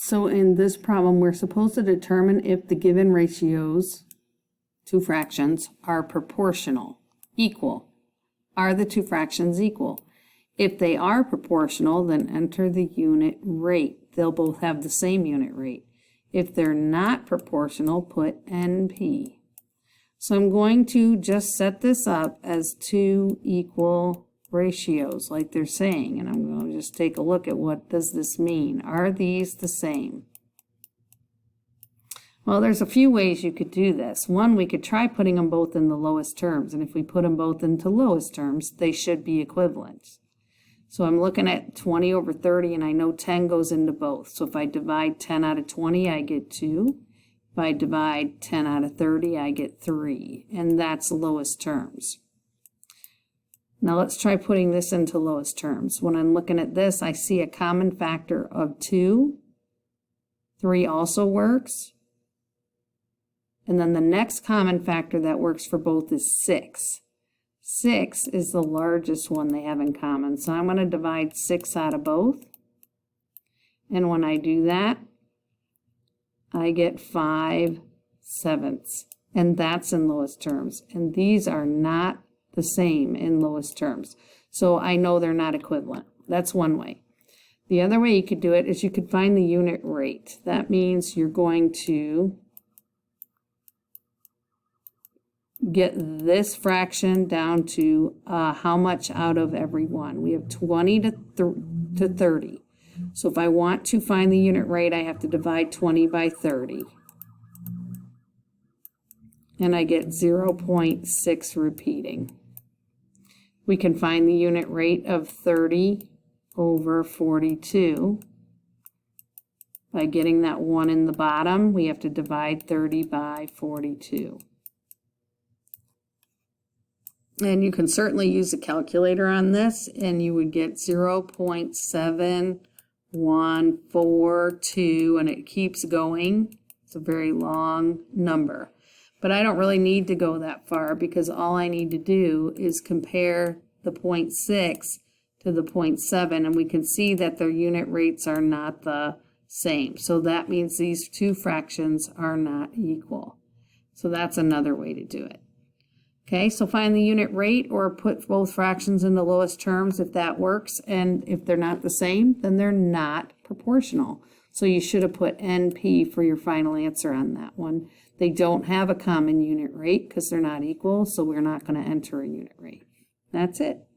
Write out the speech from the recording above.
So in this problem, we're supposed to determine if the given ratios, two fractions, are proportional, equal. Are the two fractions equal? If they are proportional, then enter the unit rate. They'll both have the same unit rate. If they're not proportional, put NP. So I'm going to just set this up as two equal ratios, like they're saying, and I'm going to just take a look at what does this mean. Are these the same? Well, there's a few ways you could do this. One, we could try putting them both in the lowest terms, and if we put them both into lowest terms, they should be equivalent. So I'm looking at 20 over 30, and I know 10 goes into both. So if I divide 10 out of 20, I get 2. If I divide 10 out of 30, I get 3, and that's lowest terms. Now let's try putting this into lowest terms. When I'm looking at this, I see a common factor of 2. 3 also works. And then the next common factor that works for both is 6. 6 is the largest one they have in common. So I'm going to divide 6 out of both. And when I do that, I get 5/7. And that's in lowest terms. And these are not the same in lowest terms. So I know they're not equivalent. That's one way. The other way you could do it is you could find the unit rate. That means you're going to get this fraction down to how much out of every one. We have 20 to 30. So if I want to find the unit rate, I have to divide 20 by 30. And I get 0.6 repeating. We can find the unit rate of 30 over 42 by getting that 1 in the bottom. We have to divide 30 by 42. And you can certainly use a calculator on this, and you would get 0.7142, and it keeps going. It's a very long number. But I don't really need to go that far because all I need to do is compare the 0.6 to the 0.7, and we can see that their unit rates are not the same. So that means these two fractions are not equal. So that's another way to do it. Okay, so find the unit rate or put both fractions in the lowest terms if that works. And if they're not the same, then they're not proportional. So you should have put NP for your final answer on that one. They don't have a common unit rate because they're not equal, so we're not going to enter a unit rate. That's it.